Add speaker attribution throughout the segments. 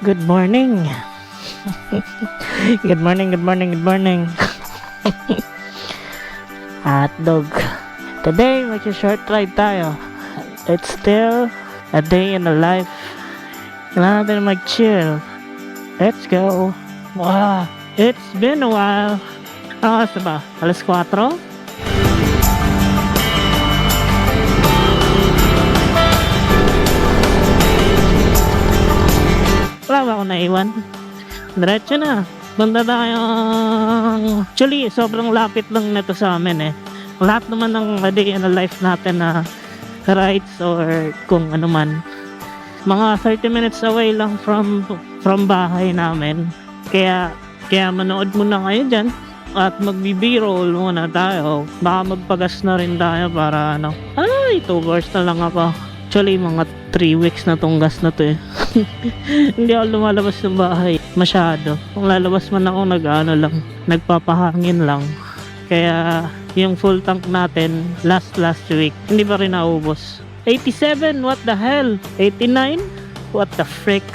Speaker 1: Good morning. Good morning, good morning, good morning. Hotdog. Today, mag-short ride tayo. It's still a day in the life. Kailangan natin mag-chill. Let's go. Wow, it's been a while. Ano oras na ba? Alas 4? Wala ba akong naiwan? Diretso na. Banda tayong... Actually, sobrang lapit lang nito sa amin eh. Lahat naman ng day in the life natin na rides or kung ano man. Mga 30 minutes away lang from bahay namin. Kaya manood muna kayo dyan. At magbi-b-roll muna tayo. Baka magpagas na rin tayo para ano. Ay, 2 hours na lang ako. Actually, mga 3 weeks na tong gas na to eh. Hindi ako lumalabas ng bahay masyado. Kung lalabas man ako, nagpapahangin lang. Kaya yung full tank natin last week, hindi pa rin naubos. 87, what the hell? 89, what the frick?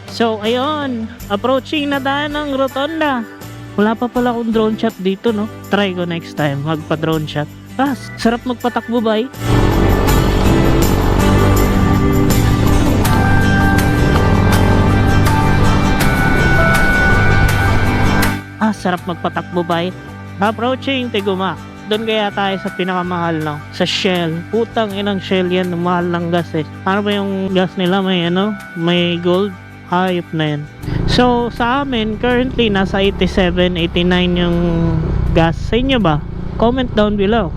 Speaker 1: So ayun, approaching na tayo ng rotonda. Wala pa pala akong drone shot dito, no? Try ko next time magpa drone shot. Sarap magpatakbo ba eh? Sarap magpatakbo ba? Approaching Tiguma. Doon kaya tayo sa pinakamahal no? Sa Shell. Putang inang Shell yan. Mahal ng gas eh. Ano ba yung gas nila? May gold. Hayop na yan. So sa amin currently nasa 87, 89 yung gas. Sa inyo ba? Comment down below.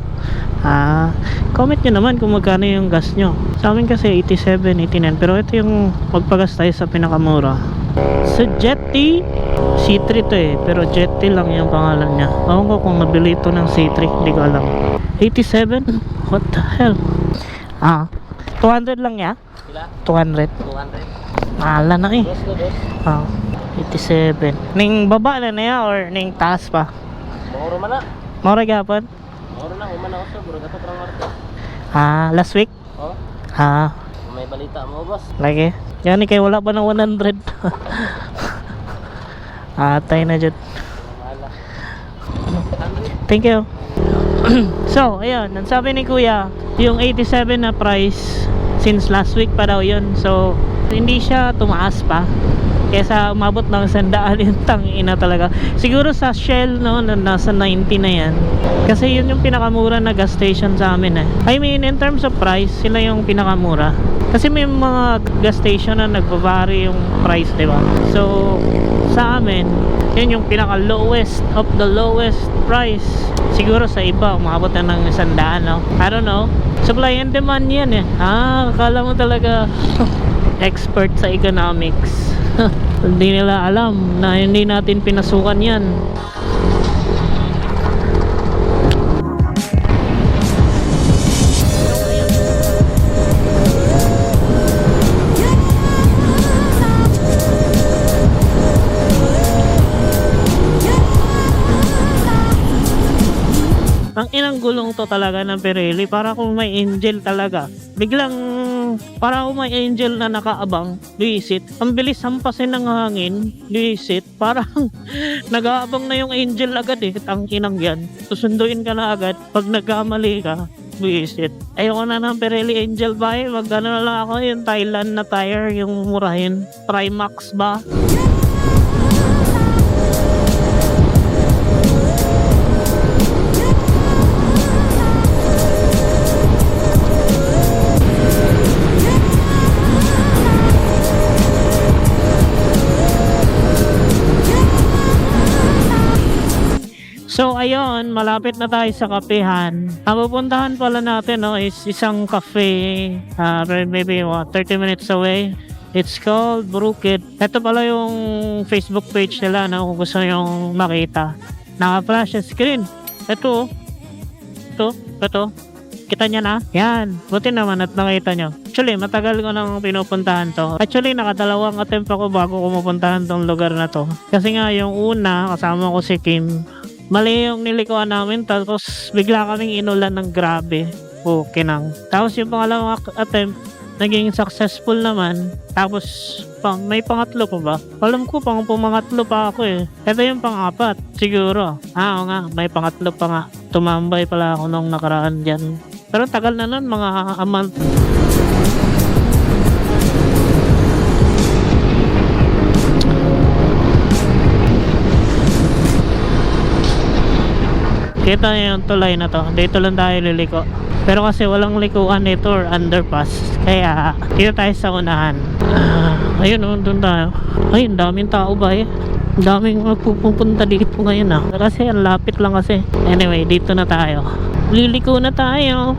Speaker 1: Comment nyo naman kung magkano yung gas nyo. Sa amin kasi 87, 89. Pero ito yung magpagas tayo sa pinakamura. So Jetty C3 to eh, pero Jetty lang yung pangalan niya. Ewan ko kung nabili ito ng C3, hindi ko alam. 87? What the hell? 200 lang ya? 200. Mahala na eh. 87. Ning baba na niya or ning taas pa?
Speaker 2: Moro man na.
Speaker 1: Moro gapon?
Speaker 2: Moro na, umana ako sa bro, gato parang martes.
Speaker 1: Last week?
Speaker 2: Oh. May balita mo, boss.
Speaker 1: Lagi. Yan eh, kaya wala pa ng 100. Atay na dyan. Thank you. So, ayun, ang sabi ni kuya, yung 87 na price since last week pa daw yun. So, hindi siya tumaas pa. Kesa umabot ng 100 yung tangina talaga. Siguro sa Shell no, nasa 90 na yan. Kasi yun yung pinakamura na gas station sa amin eh. I mean, in terms of price, sila yung pinakamura. Kasi may mga gas station na nagbavari yung price, diba? So, sa amin, yun yung pinaka lowest of the lowest price. Siguro sa iba, umabot na ng 100, no? I don't know. Supply and demand yan eh. Akala mo talaga expert sa economics. Hindi nila alam na hindi natin pinasukan yan. Ang inang gulong to talaga ng Pirelli, para kung may angel talaga. Biglang para kung may angel na nakaabang, visit. Ang bilis hampasin ng hangin, visit. Parang nag-aabang na yung angel agad eh. Tangkinang yan. Susunduin ka na agad. Pag nagkamali ka, visit. Ayoko na ng Pirelli Angel ba eh. Magkano na lang ako yung Thailand na tire, yung murahin. Primax ba? So ayun, malapit na tayo sa kapehan. Ang pupuntahan pala natin is isang cafe, maybe 30 minutes away. It's called Brukid. Ito pala yung Facebook page nila na kung gusto yung makita. Naka-flash screen. Ito. Kita niya na? Yan. Buti naman at nakita nyo. Actually, matagal ko nang pinupuntahan to. Actually, nakadalawang attempt ako bago kumupuntahan tong lugar na to. Kasi nga, yung una, kasama ko si Kim. Mali yung nilikuan namin, tapos bigla kaming inulan ng grabe. Okay nang. Tapos yung pangalawang attempt, naging successful naman. Tapos, may pangatlo pa ba? Alam ko, pumangatlo pa ako eh. Ito yung pang-apat, siguro. Oo nga, may pangatlo pa nga. Tumambay pala ako nung nakaraan dyan. Pero tagal na nun, mga a month. Kita niyo yung tulay na to. Dito lang tayo liliko. Pero kasi walang likuan nito or underpass. Kaya dito tayo sa unahan. Ayun o, doon tayo. Ay, ang daming tao ba eh. Ang daming magpupunta dito ngayon Kasi ang lapit lang kasi. Anyway, dito na tayo. Liliko na tayo.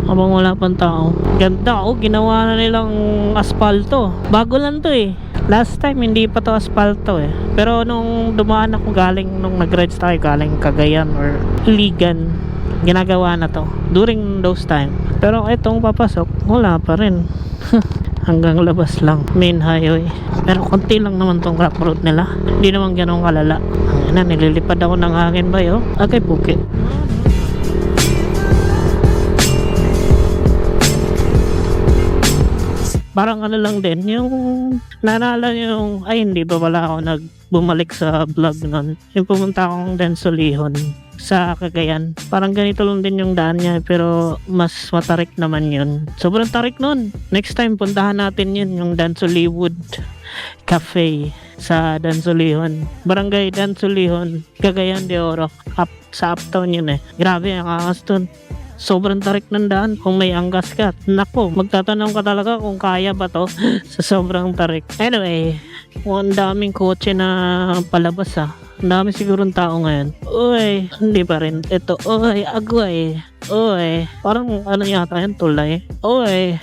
Speaker 1: Habang wala pang tao. Ganda ginawa na nilang aspalto. Bago lang to eh. Last time hindi pa to aspalto eh. Pero nung dumaan ako galing, nung nag-rides tayo galing Cagayan or Iligan, ginagawa na to during those time. Pero itong papasok, wala pa rin. Hanggang labas lang, main highway. Pero konti lang naman tong rough road nila. Hindi naman ganun kalala. Nililipad ako ng hangin ba yo? Okay, puki. Parang ano lang din, yung naalala yung, ay hindi pa pala ako bumalik sa vlog nun. Yung pumunta akong Densolihon sa Cagayan. Parang ganito lang din yung daan niya, pero mas matarik naman yun. Sobrang tarik nun. Next time, puntahan natin yun, yung Densolihwood Cafe sa Densolihon. Barangay Densolihon, Cagayan de Oro. Sa uptown yun eh. Grabe, ang angas dun. Sobrang tarik ng daan kung may anggas ka. Nako, magtatanong ka talaga kung kaya ba to sa sobrang tarik. Anyway, ang daming kotse na palabas Ang dami sigurong tao ngayon. Uy, hindi pa rin. Ito, uy, agway. Uy, parang ano yata yan, tulay. Uy,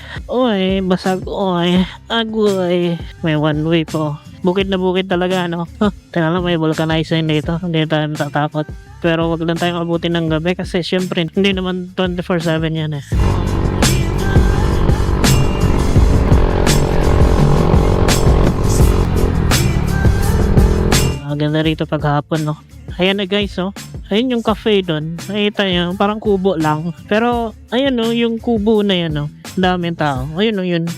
Speaker 1: basag. Uy, agway. May one way po. Bukid na bukid talaga, Tingnan lang, may vulcanizing dito. Hindi tayo natatakot. Pero wag lang tayong abutin ng gabi kasi syempre hindi naman 24/7 yan eh. Maganda rito paghapon Ayan na guys Ayun yung cafe doon. Nakita nyo, parang kubo lang. Pero ayun yung kubo na yan daming tao. Ayun yun.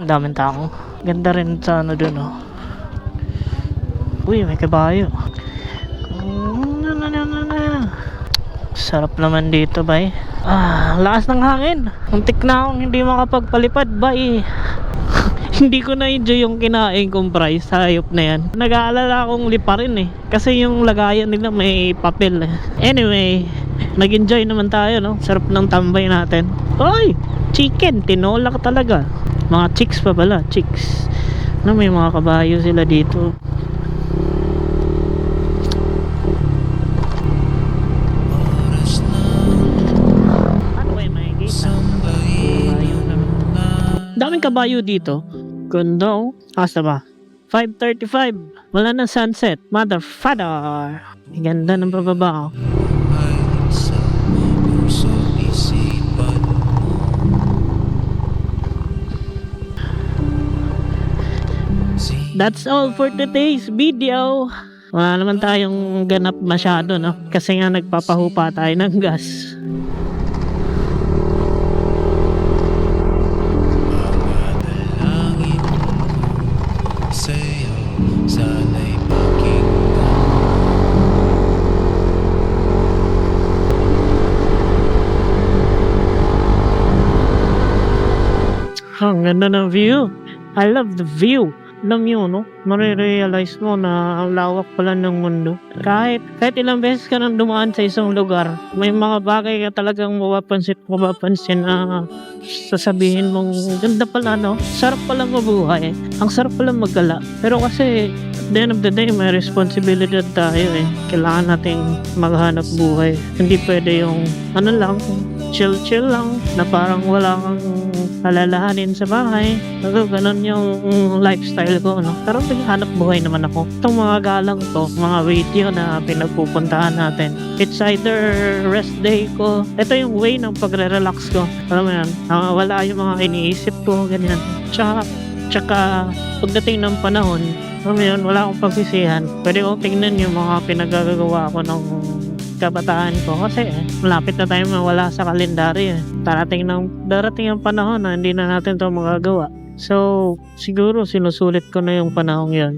Speaker 1: Ang daming tao. Ganda rin sa dun Uy, may kabayo. Sarap naman dito, bay. Lakas ng hangin. Muntik na akong hindi makapagpalipad, bay. Hindi ko na-enjoy yung kinain kong price. Hayop na yan. Nag-aalala akong liparin kasi yung lagayan nila may papel Anyway, nag-enjoy naman tayo Sarap ng tambay natin. Oy! Chicken! Tinolak talaga. Mga chicks pa pala, chicks. May mga kabayo sila dito. Ano ba yung makikita? Kabayo naman. Daming kabayo dito. Ganda Asa ba? 5:35. Wala na sunset. Motherfather. Ganda ng pababa That's all for today's video. Wala naman tayong ganap masyado kasi nga nagpapahupa tayo ng gas.
Speaker 3: Say
Speaker 1: Ang ganda ng view. I love the view. Alam nyo, no? Marirealize mo na ang lawak pala ng mundo. Kahit ilang beses ka nang dumaan sa isang lugar, may mga bagay ka talagang mapapansin na sasabihin mong, ganda pala, no? Sarap pala mabuhay. Ang sarap pala magala. Pero kasi, at the end of the day, may responsibility tayo eh. Kailangan nating maghanap buhay. Hindi pwede yung, ano lang, chill lang, na parang wala kang alalahanin sa bahay. Pero ganun yung lifestyle ko, no? Pero naghanap buhay naman ako. Itong mga galang to, mga video na pinagpupuntahan natin. It's either rest day ko. Ito yung way ng pagre-relax ko. Alam mo yan, wala yung mga iniisip ko, ganyan. Tsaka pagdating ng panahon, alam mo yun, wala akong pagsisihan. Pwede kong tingnan yung mga pinagagawa ko ng kabataan ko kasi malapit na tayo mawala sa kalendaryo. Darating ang panahon na hindi na natin ito magagawa. So, siguro sinusulit ko na yung panahon yun.